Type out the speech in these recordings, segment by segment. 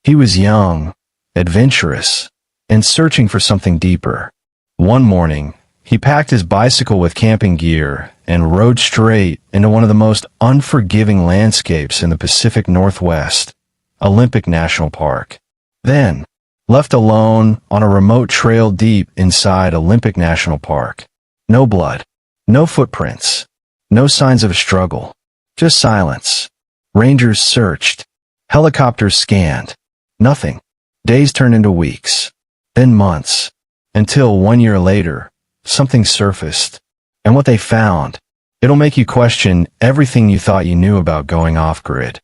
He was young, adventurous, and searching for something deeper. One morning, he packed his bicycle with camping gear and rode straight into one of the most unforgiving landscapes in the Pacific Northwest, Olympic National Park. Then, left alone on a remote trail deep inside Olympic National Park. No blood, no footprints, no signs of a struggle, just silence. Rangers searched. Helicopters scanned. Nothing. Days turned into weeks, then months, until 1 year later, something surfaced. And what they found, it'll make you question everything you thought you knew about going off-grid.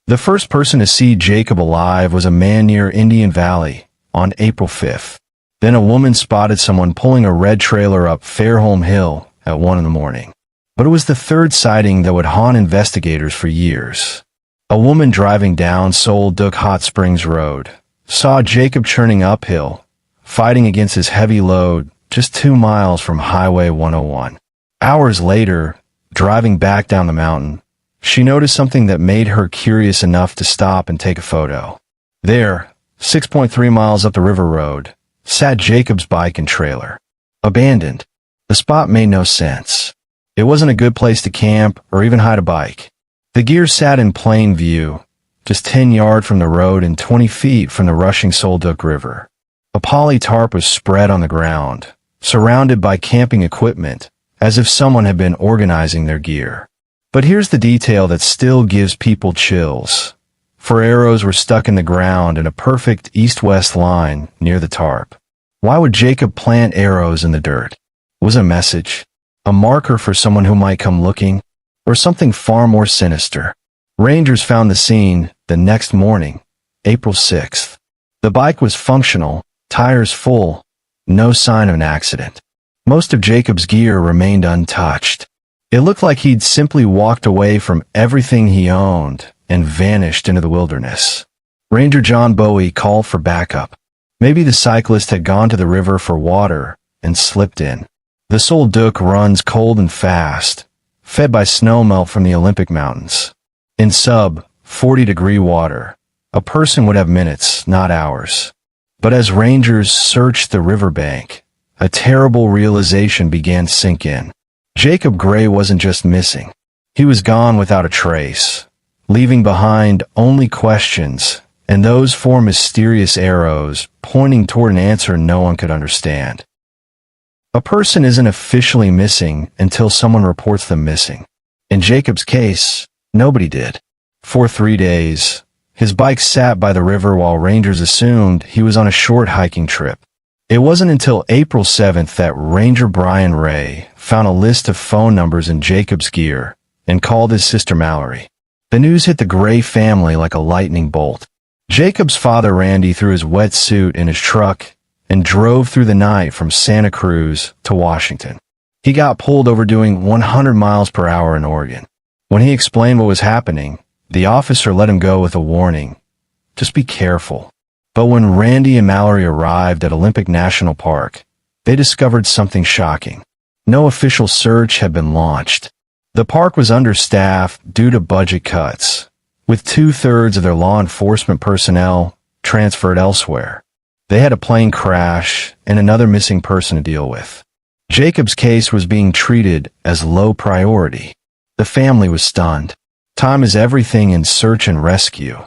The first person to see Jacob alive was a man near Indian Valley on April 5th. Then a woman spotted someone pulling a red trailer up Fairholm Hill at 1 in the morning. But it was the third sighting that would haunt investigators for years. A woman driving down Sol Duc Hot Springs Road saw Jacob churning uphill, fighting against his heavy load just 2 miles from Highway 101. Hours later, driving back down the mountain, she noticed something that made her curious enough to stop and take a photo. There, 6.3 miles up the river road, sat Jacob's bike and trailer. Abandoned. The spot made no sense. It wasn't a good place to camp or even hide a bike. The gear sat in plain view, just 10 yards from the road and 20 feet from the rushing Sol Duc River. A poly tarp was spread on the ground, surrounded by camping equipment, as if someone had been organizing their gear. But here's the detail that still gives people chills. 4 arrows were stuck in the ground in a perfect east-west line near the tarp. Why would Jacob plant arrows in the dirt? Was it a message? A marker for someone who might come looking? Or something far more sinister? Rangers found the scene the next morning, April 6th. The bike was functional, tires full, no sign of an accident. Most of Jacob's gear remained untouched. It looked like he'd simply walked away from everything he owned and vanished into the wilderness. Ranger John Bowie called for backup. Maybe the cyclist had gone to the river for water and slipped in. The Sol Duc runs cold and fast, fed by snowmelt from the Olympic Mountains. In sub-40-degree water, a person would have minutes, not hours. But as rangers searched the riverbank, a terrible realization began to sink in. Jacob Gray wasn't just missing. He was gone without a trace, leaving behind only questions and those 4 mysterious arrows pointing toward an answer no one could understand. A person isn't officially missing until someone reports them missing. In Jacob's case, nobody did. For 3 days, his bike sat by the river while rangers assumed he was on a short hiking trip. It wasn't until April 7th that Ranger Brian Ray found a list of phone numbers in Jacob's gear and called his sister Mallory. The news hit the Gray family like a lightning bolt. Jacob's father Randy threw his wet suit in his truck and drove through the night from Santa Cruz to Washington. He got pulled over doing 100 miles per hour in Oregon. When he explained what was happening, the officer let him go with a warning. Just be careful. But when Randy and Mallory arrived at Olympic National Park, they discovered something shocking. No official search had been launched. The park was understaffed due to budget cuts, with 2/3 of their law enforcement personnel transferred elsewhere. They had a plane crash and another missing person to deal with. Jacob's case was being treated as low priority. The family was stunned. Time is everything in search and rescue,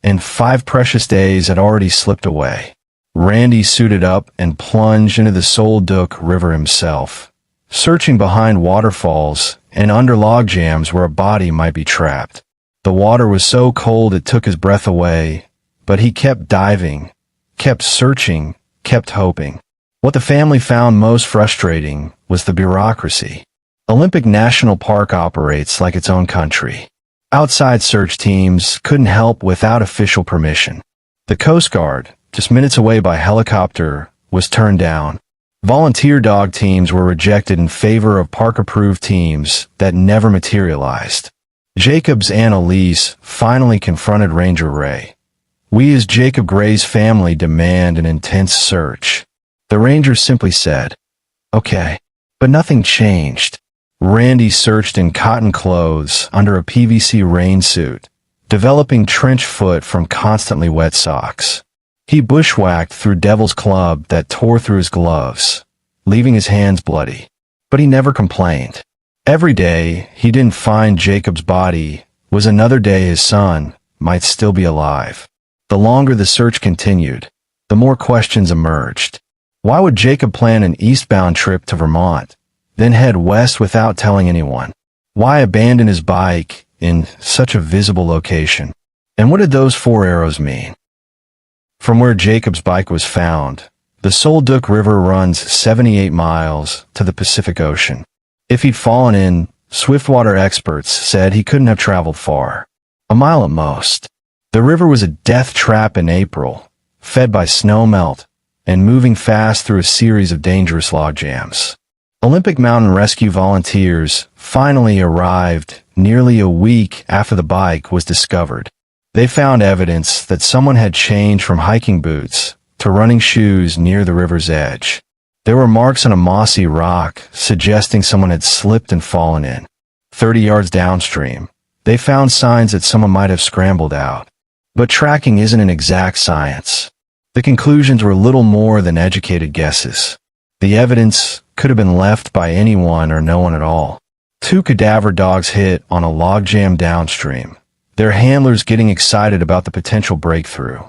and 5 precious days had already slipped away. Randy suited up and plunged into the Sol Duc River himself, searching behind waterfalls and under log jams where a body might be trapped. The water was so cold it took his breath away, but he kept diving, kept searching, kept hoping. What the family found most frustrating was the bureaucracy. Olympic National Park operates like its own country. Outside search teams couldn't help without official permission. The Coast Guard, just minutes away by helicopter, was turned down. Volunteer dog teams were rejected in favor of park-approved teams that never materialized. Jacob's Aunt Elise finally confronted Ranger Ray. "We as Jacob Gray's family demand an intense search." The ranger simply said, "Okay." But nothing changed. Randy searched in cotton clothes under a PVC rain suit, developing trench foot from constantly wet socks. He bushwhacked through Devil's Club that tore through his gloves, leaving his hands bloody. But he never complained. Every day he didn't find Jacob's body was another day his son might still be alive. The longer the search continued, the more questions emerged. Why would Jacob plan an eastbound trip to Vermont, then head west without telling anyone? Why abandon his bike in such a visible location? And what did those 4 arrows mean? From where Jacob's bike was found, the Solduc River runs 78 miles to the Pacific Ocean. If he'd fallen in, swiftwater experts said he couldn't have traveled far. A mile at most. The river was a death trap in April, fed by snow melt, and moving fast through a series of dangerous log jams. Olympic Mountain Rescue volunteers finally arrived nearly a week after the bike was discovered. They found evidence that someone had changed from hiking boots to running shoes near the river's edge. There were marks on a mossy rock suggesting someone had slipped and fallen in. 30 yards downstream, they found signs that someone might have scrambled out. But tracking isn't an exact science. The conclusions were little more than educated guesses. The evidence could have been left by anyone or no one at all. 2 cadaver dogs hit on a logjam downstream, their handlers getting excited about the potential breakthrough.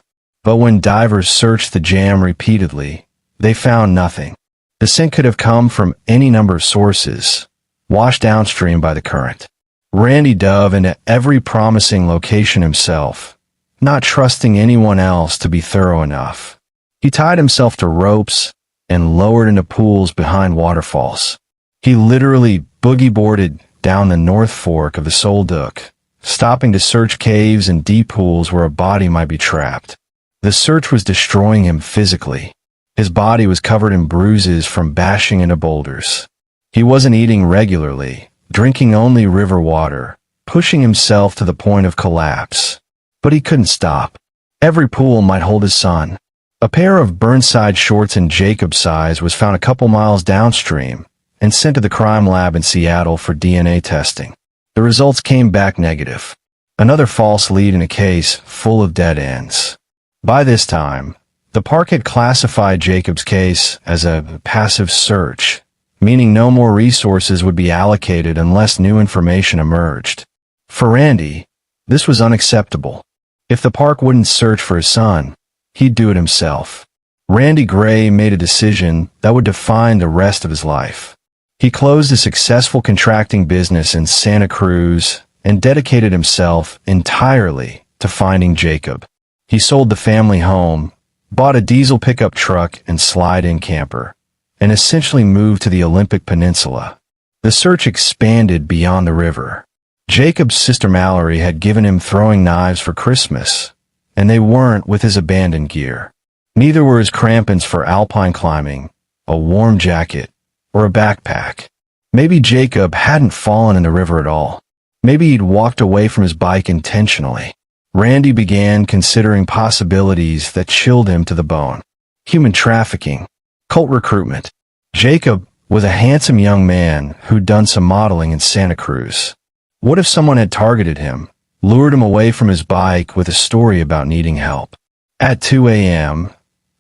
But when divers searched the jam repeatedly, they found nothing. The scent could have come from any number of sources, washed downstream by the current. Randy dove into every promising location himself, not trusting anyone else to be thorough enough. He tied himself to ropes and lowered into pools behind waterfalls. He literally boogie-boarded down the North Fork of the Solduc, stopping to search caves and deep pools where a body might be trapped. The search was destroying him physically. His body was covered in bruises from bashing into boulders. He wasn't eating regularly, drinking only river water, pushing himself to the point of collapse. But he couldn't stop. Every pool might hold his son. A pair of Burnside shorts in Jacob's size was found a couple miles downstream and sent to the crime lab in Seattle for DNA testing. The results came back negative. Another false lead in a case full of dead ends. By this time, the park had classified Jacob's case as a passive search, meaning no more resources would be allocated unless new information emerged. For Randy, this was unacceptable. If the park wouldn't search for his son, he'd do it himself. Randy Gray made a decision that would define the rest of his life. He closed a successful contracting business in Santa Cruz and dedicated himself entirely to finding Jacob. He sold the family home, bought a diesel pickup truck and slide-in camper, and essentially moved to the Olympic Peninsula. The search expanded beyond the river. Jacob's sister Mallory had given him throwing knives for Christmas, and they weren't with his abandoned gear. Neither were his crampons for alpine climbing, a warm jacket, or a backpack. Maybe Jacob hadn't fallen in the river at all. Maybe he'd walked away from his bike intentionally. Randy began considering possibilities that chilled him to the bone. Human trafficking, cult recruitment. Jacob was a handsome young man who'd done some modeling in Santa Cruz. What if someone had targeted him, lured him away from his bike with a story about needing help? At 2 a.m.,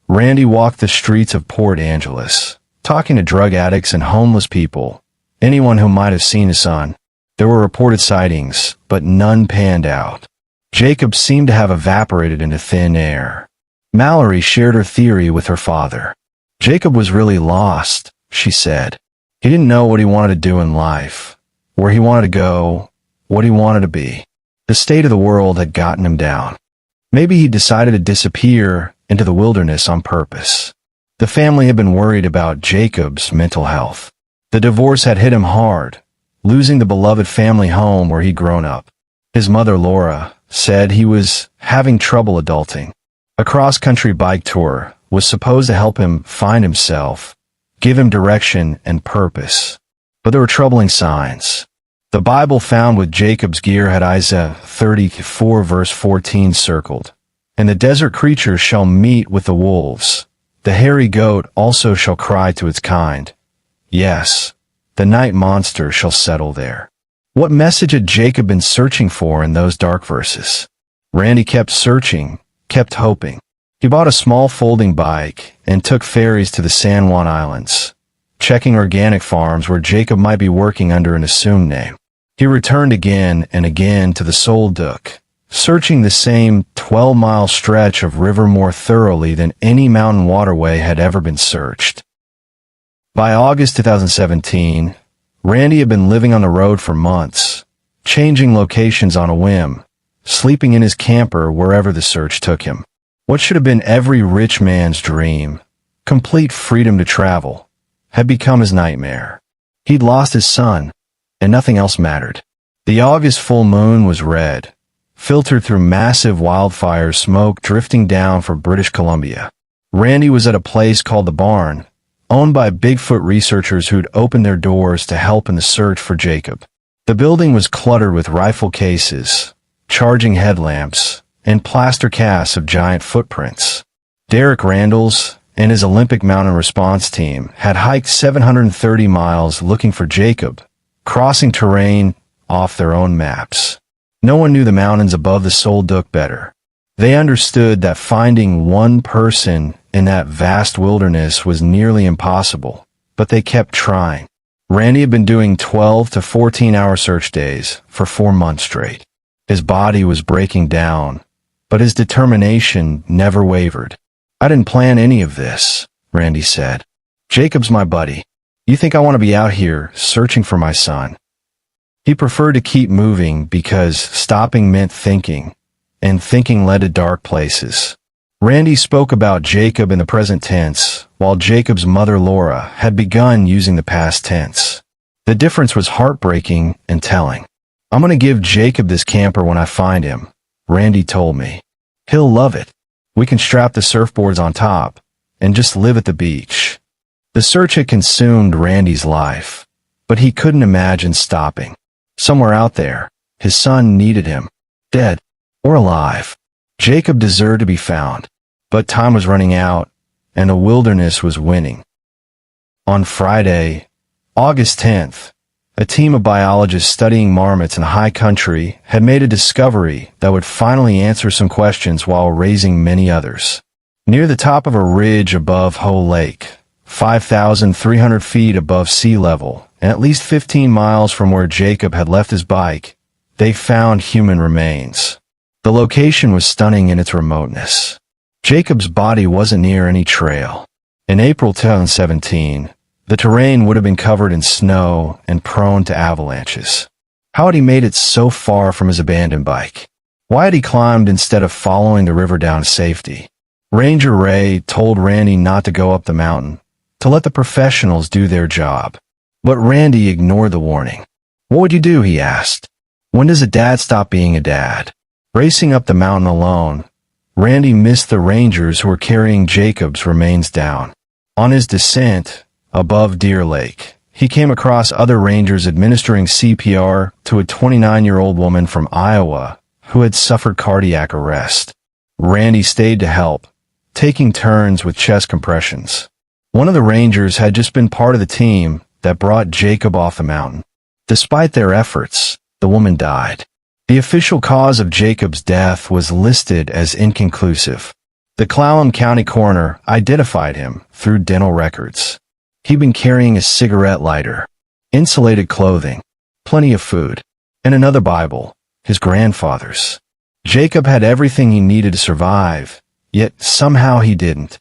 Randy walked the streets of Port Angeles, talking to drug addicts and homeless people, anyone who might have seen his son. There were reported sightings, but none panned out. Jacob seemed to have evaporated into thin air. Mallory shared her theory with her father. Jacob was really lost, she said. He didn't know what he wanted to do in life, where he wanted to go, what he wanted to be. The state of the world had gotten him down. Maybe he decided to disappear into the wilderness on purpose. The family had been worried about Jacob's mental health. The divorce had hit him hard, losing the beloved family home where he'd grown up. His mother, Laura, said he was having trouble adulting. A cross-country bike tour was supposed to help him find himself, give him direction and purpose. But there were troubling signs. The Bible found with Jacob's gear had Isaiah 34 verse 14 circled. And the desert creatures shall meet with the wolves. The hairy goat also shall cry to its kind. Yes, the night monster shall settle there. What message had Jacob been searching for in those dark verses? Randy kept searching, kept hoping. He bought a small folding bike and took ferries to the San Juan Islands, checking organic farms where Jacob might be working under an assumed name. He returned again and again to the Solduc, searching the same 12-mile stretch of river more thoroughly than any mountain waterway had ever been searched. By August 2017, Randy had been living on the road for months, changing locations on a whim, sleeping in his camper wherever the search took him. What should have been every rich man's dream, complete freedom to travel, had become his nightmare. He'd lost his son, and nothing else mattered. The August full moon was red, filtered through massive wildfire smoke drifting down from British Columbia. Randy was at a place called The Barn, owned by Bigfoot researchers who'd opened their doors to help in the search for Jacob. The building was cluttered with rifle cases, charging headlamps, and plaster casts of giant footprints. Derek Randalls and his Olympic mountain response team had hiked 730 miles looking for Jacob, crossing terrain off their own maps. No one knew the mountains above the Solduc better. They understood that finding one person in that vast wilderness was nearly impossible, but they kept trying. Randy had been doing 12 to 14-hour search days for 4 months straight. His body was breaking down, but his determination never wavered. "I didn't plan any of this," Randy said. "Jacob's my buddy. You think I want to be out here searching for my son?" He preferred to keep moving because stopping meant thinking, and thinking led to dark places. Randy spoke about Jacob in the present tense, while Jacob's mother Laura had begun using the past tense. The difference was heartbreaking and telling. "I'm going to give Jacob this camper when I find him," Randy told me. "He'll love it. We can strap the surfboards on top and just live at the beach." The search had consumed Randy's life, but he couldn't imagine stopping. Somewhere out there, his son needed him, dead or alive. Jacob deserved to be found, but time was running out, and the wilderness was winning. On Friday, August 10th, a team of biologists studying marmots in high country had made a discovery that would finally answer some questions while raising many others. Near the top of a ridge above Hoh Lake, 5,300 feet above sea level, and at least 15 miles from where Jacob had left his bike, they found human remains. The location was stunning in its remoteness. Jacob's body wasn't near any trail. In April 2017, the terrain would have been covered in snow and prone to avalanches. How had he made it so far from his abandoned bike? Why had he climbed instead of following the river down to safety? Ranger Ray told Randy not to go up the mountain, to let the professionals do their job. But Randy ignored the warning. "What would you do?" he asked. "When does a dad stop being a dad?" Racing up the mountain alone, Randy missed the rangers who were carrying Jacob's remains down. On his descent, above Deer Lake, he came across other rangers administering CPR to a 29-year-old woman from Iowa who had suffered cardiac arrest. Randy stayed to help, taking turns with chest compressions. One of the rangers had just been part of the team that brought Jacob off the mountain. Despite their efforts, the woman died. The official cause of Jacob's death was listed as inconclusive. The Clallam County coroner identified him through dental records. He'd been carrying a cigarette lighter, insulated clothing, plenty of food, and another Bible, his grandfather's. Jacob had everything he needed to survive, yet somehow he didn't.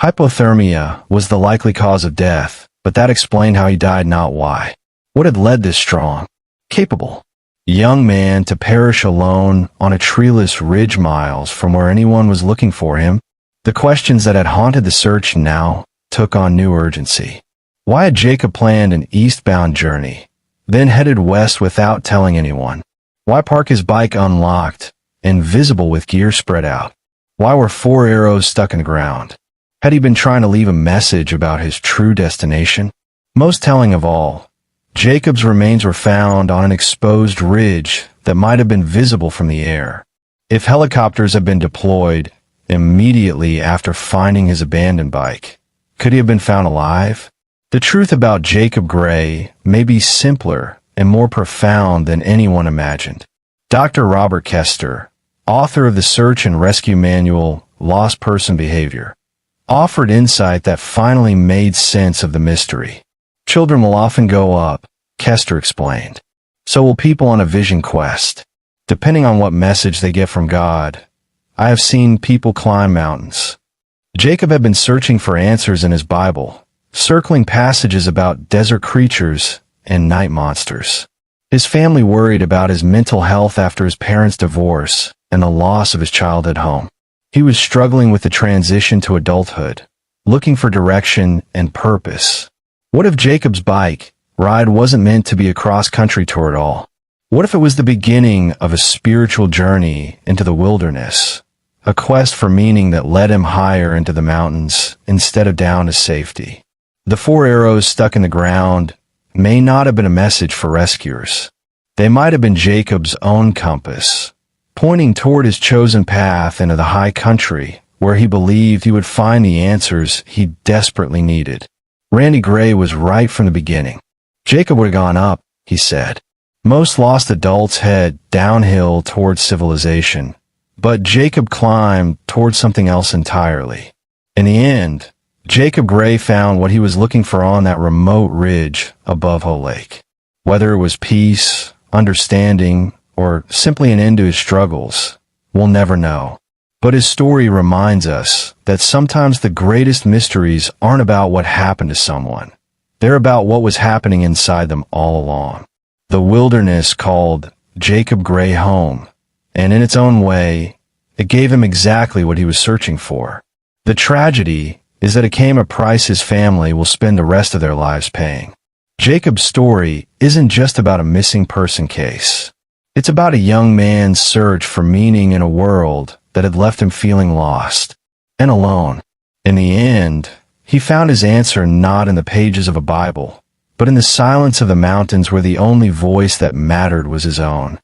Hypothermia was the likely cause of death, but that explained how he died, not why. What had led this strong, capable young man to perish alone on a treeless ridge miles from where anyone was looking for him? The questions that had haunted the search now took on new urgency. Why had Jacob planned an eastbound journey, then headed west without telling anyone? Why park his bike unlocked, invisible with gear spread out? Why were 4 arrows stuck in the ground? Had he been trying to leave a message about his true destination? Most telling of all, Jacob's remains were found on an exposed ridge that might have been visible from the air. If helicopters had been deployed immediately after finding his abandoned bike, could he have been found alive? The truth about Jacob Gray may be simpler and more profound than anyone imagined. Dr. Robert Kester, author of the search and rescue manual, Lost Person Behavior, offered insight that finally made sense of the mystery. Children will often go up, Kester explained. So will people on a vision quest. Depending on what message they get from God, I have seen people climb mountains. Jacob had been searching for answers in his Bible, circling passages about desert creatures and night monsters. His family worried about his mental health after his parents' divorce and the loss of his childhood home. He was struggling with the transition to adulthood, looking for direction and purpose. What if Jacob's bike ride wasn't meant to be a cross-country tour at all? What if it was the beginning of a spiritual journey into the wilderness, a quest for meaning that led him higher into the mountains instead of down to safety? The 4 arrows stuck in the ground may not have been a message for rescuers. They might have been Jacob's own compass, pointing toward his chosen path into the high country where he believed he would find the answers he desperately needed. Randy Gray was right from the beginning. Jacob would have gone up, he said. Most lost adults head downhill towards civilization, but Jacob climbed towards something else entirely. In the end, Jacob Gray found what he was looking for on that remote ridge above Whole Lake. Whether it was peace, understanding, or simply an end to his struggles, we'll never know. But his story reminds us that sometimes the greatest mysteries aren't about what happened to someone. They're about what was happening inside them all along. The wilderness called Jacob Gray home, and in its own way, it gave him exactly what he was searching for. The tragedy is that it came a price his family will spend the rest of their lives paying. Jacob's story isn't just about a missing person case. It's about a young man's search for meaning in a world that had left him feeling lost and alone. In the end, he found his answer not in the pages of a Bible, but in the silence of the mountains where the only voice that mattered was his own.